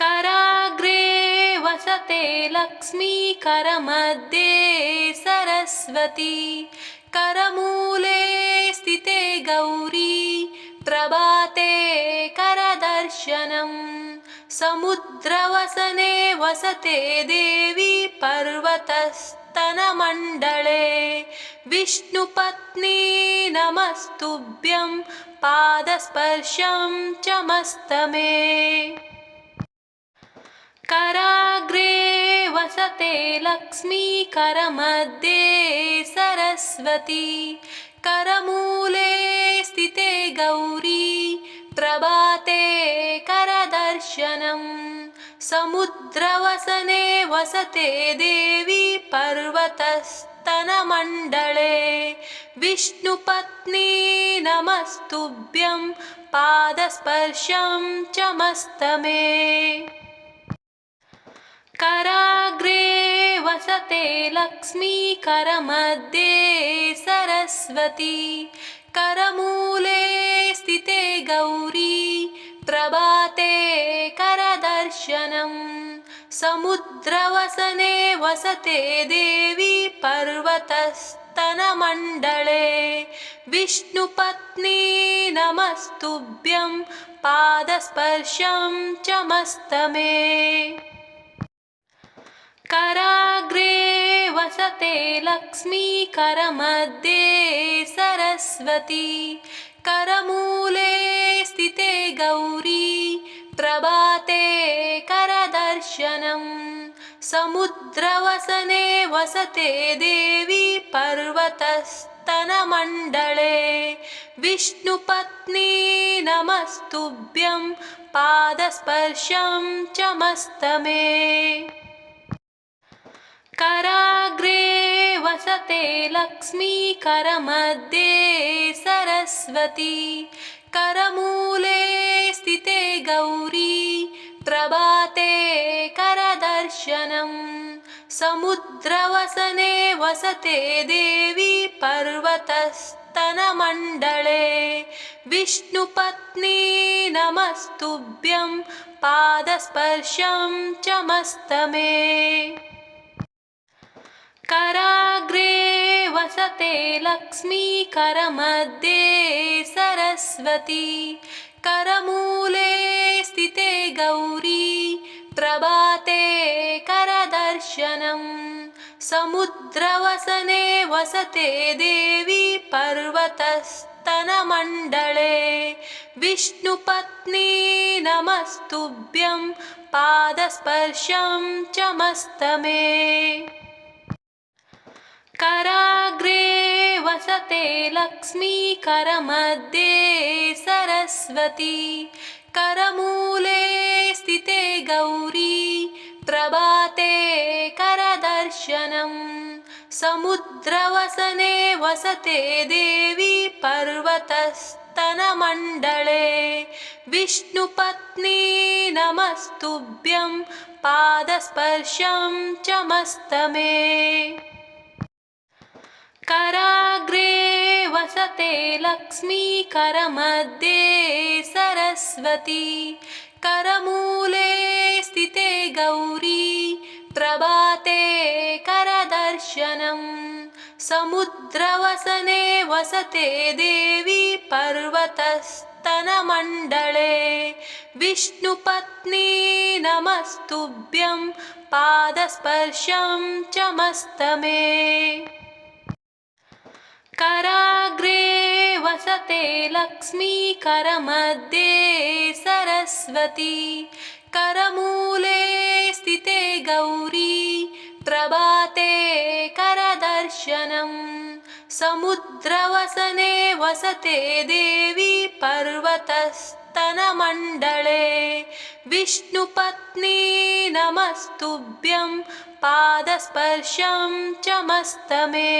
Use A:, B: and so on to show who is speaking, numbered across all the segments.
A: कराग्रे वसते लक्ष्मी करमध्ये सरस्वती करमूले स्थिते गौरी प्रभाते करदर्शनम् समुद्रवसने वसते देवी पर्वतस्तनमण्डले विष्णुपत्नी नमस्तुभ्यं पादस्पर्शं च मस्तमे कराग्रे वसते लक्ष्मी करमध्ये सरस्वती करमूले स्थिते गौरी प्रभाते करदर्शनम् समुद्रवसने वसते देवी पर्वतस्तनमण्डले विष्णुपत्नी नमस्तुभ्यं पादस्पर्शं च मस्तमे कराग्रे वसते लक्ष्मी करमध्ये सरस्वती करमूले स्थिते गौरी प्रभाते करदर्शनम् समुद्रवसने वसते देवी पर्वतस्तनमण्डले विष्णुपत्नी नमस्तुभ्यं पादस्पर्शं च मस्तमे कराग्रे वसते लक्ष्मी करमध्ये सरस्वती करमूले स्थिते गौरी प्रभाते करदर्शनम् समुद्रवसने वसते देवी पर्वतस्तनमण्डले विष्णुपत्नी नमस्तुभ्यं पादस्पर्शं च मस्तमे कराग्रे वसते लक्ष्मी करमध्ये सरस्वती करमूले स्थिते गौरी प्रभाते करदर्शनम् समुद्रवसने वसते देवी पर्वतस्तनमण्डले विष्णुपत्नी नमस्तुभ्यं पादस्पर्शं च मस्तमे कराग्रे वसते लक्ष्मी करमध्ये सरस्वती करमूले स्थिते गौरी प्रभाते करदर्शनम् समुद्रवसने वसते देवी पर्वतस्तनमण्डले विष्णुपत्नी नमस्तुभ्यं पादस्पर्शं च मस्तमे कराग्रे वसते लक्ष्मी करमध्ये सरस्वती करमूले स्थिते गौरी प्रभाते करदर्शनम् समुद्रवसने वसते देवी पर्वतस्तनमण्डले विष्णुपत्नी नमस्तुभ्यं पादस्पर्शं च मस्तमे कराग्रे वसते लक्ष्मी करमध्ये सरस्वती करमूले स्थिते गौरी प्रभाते करदर्शनम् समुद्रवसने वसते देवी पर्वतस्तनमण्डले विष्णुपत्नी नमस्तुभ्यं पादस्पर्शं च मस्तमे कराग्रे वसते लक्ष्मी करमध्ये सरस्वती करमूले स्थिते गौरी प्रभाते करदर्शनम् समुद्रवसने वसते देवी पर्वतस्तनमण्डले विष्णुपत्नी नमस्तुभ्यं पादस्पर्शं च मस्तमे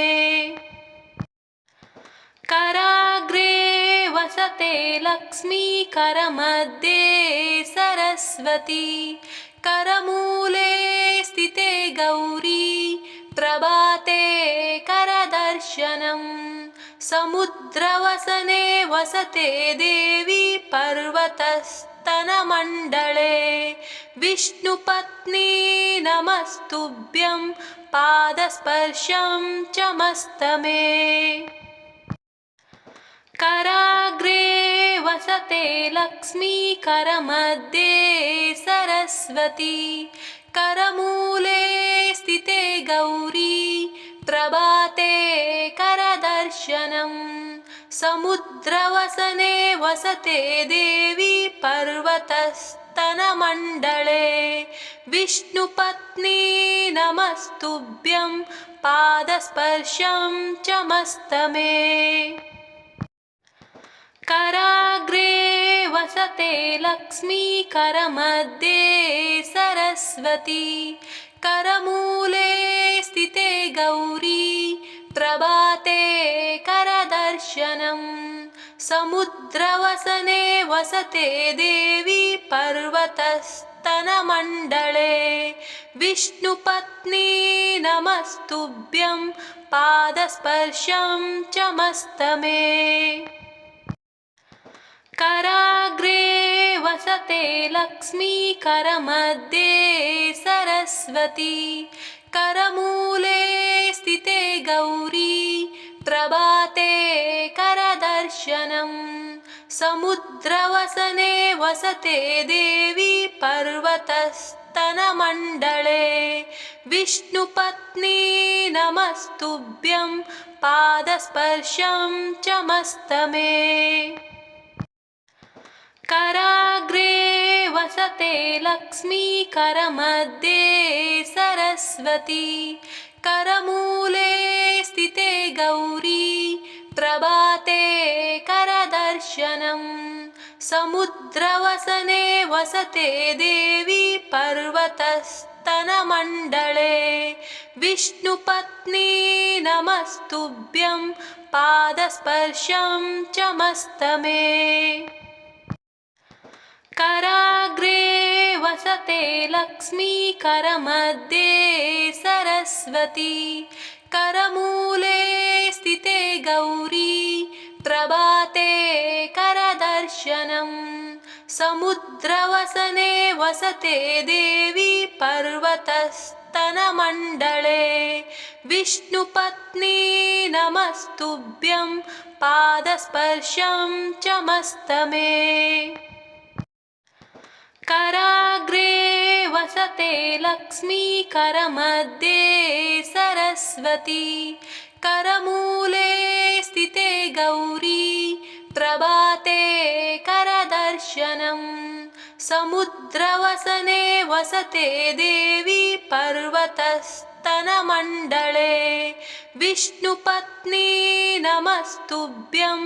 A: कराग्रे वसते लक्ष्मी करमध्ये सरस्वती करमूले स्थिते गौरी प्रभाते करदर्शनम् समुद्रवसने वसते देवी पर्वतस्तनमण्डले विष्णुपत्नी नमस्तुभ्यं पादस्पर्शं च मस्तमे कराग्रे वसते लक्ष्मी करमध्ये सरस्वती करमूले स्थिते गौरी प्रभाते करदर्शनम् समुद्रवसने वसते देवी पर्वतस्तनमण्डले विष्णुपत्नी नमस्तुभ्यं पादस्पर्शं च मस्तमे कराग्रे वसते लक्ष्मी करमध्ये सरस्वती करमूले स्थिते गौरी प्रभाते करदर्शनम् समुद्रवसने वसते देवी पर्वतस्तनमण्डले विष्णुपत्नी नमस्तुभ्यं पादस्पर्शं च मस्तमे कराग्रे वसते लक्ष्मी करमध्ये सरस्वती करमूले स्थिते गौरी प्रभाते करदर्शनम् समुद्रवसने वसते देवी पर्वतस्तनमण्डले विष्णुपत्नी नमस्तुभ्यं पादस्पर्शं च मस्तमे कराग्रे वसते लक्ष्मी करमध्ये सरस्वती करमूले स्थिते गौरी प्रभाते करदर्शनम् समुद्रवसने वसते देवी पर्वतस्तनमण्डले विष्णुपत्नी नमस्तुभ्यं पादस्पर्शं च मस्तमे कराग्रे वसते लक्ष्मी करमध्ये सरस्वती करमूले स्थिते गौरी प्रभाते करदर्शनम् समुद्रवसने वसते देवी पर्वतस्तनमण्डले विष्णुपत्नी नमस्तुभ्यं पादस्पर्शं च मस्तमे कराग्रे वसते लक्ष्मी करमध्ये सरस्वती करमूले स्थिते गौरी प्रभाते करदर्शनम् समुद्रवसने वसते देवी पर्वतस्तनमण्डले विष्णुपत्नी नमस्तुभ्यं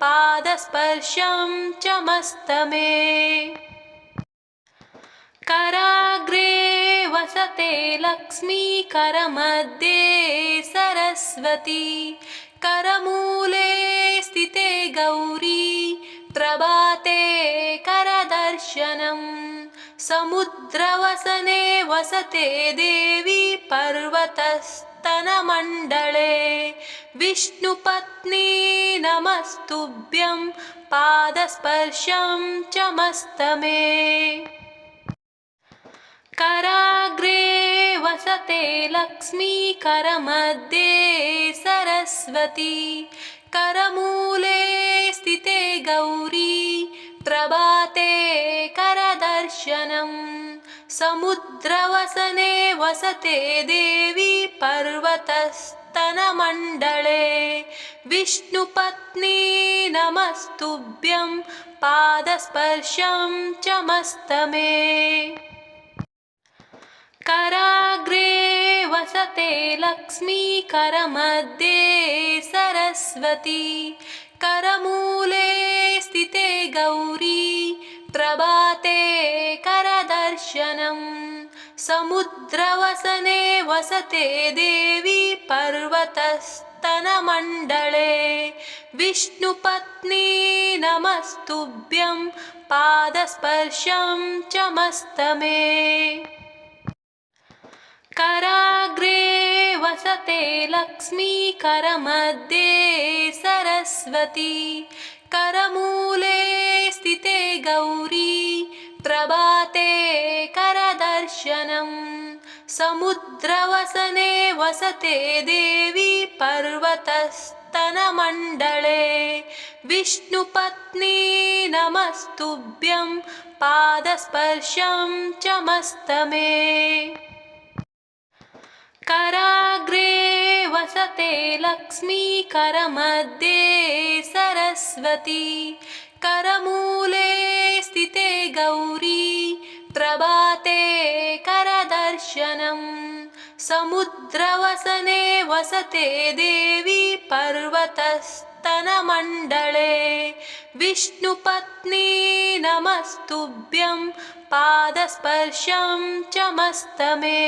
A: पादस्पर्शं च मस्तमे कराग्रे वसते लक्ष्मी करमध्ये सरस्वती करमूले स्थिते गौरी प्रभाते करदर्शनम् समुद्रवसने वसते देवी पर्वतस्तनमण्डले विष्णुपत्नी नमस्तुभ्यं पादस्पर्शं च मस्तमे कराग्रे वसते लक्ष्मी करमध्ये सरस्वती करमूले स्थिते गौरी प्रभाते करदर्शनम् समुद्रवसने वसते देवी पर्वतस्तनमण्डले विष्णुपत्नी नमस्तुभ्यं पादस्पर्शं च मस्तमे कराग्रे वसते लक्ष्मी करमध्ये सरस्वती करमूले स्थिते गौरी प्रभाते करदर्शनम् समुद्रवसने वसते देवी पर्वतस्तनमण्डले विष्णुपत्नी नमस्तुभ्यं पादस्पर्शं च मस्तमे कराग्रे वसते लक्ष्मी करमध्ये सरस्वती करमूले स्थिते गौरी प्रभाते कर समुद्रवसने वसते देवी पर्वतस्तनमण्डले विष्णुपत्नी नमस्तुभ्यं पादस्पर्शं च मस्तमे कराग्रे वसते लक्ष्मी करमध्ये सरस्वती करमूले स्थिते गौरी प्रभाते करदर्शनम् समुद्रवसने वसते देवी पर्वतस्तनमण्डले विष्णुपत्नी नमस्तुभ्यं पादस्पर्शं च मस्तमे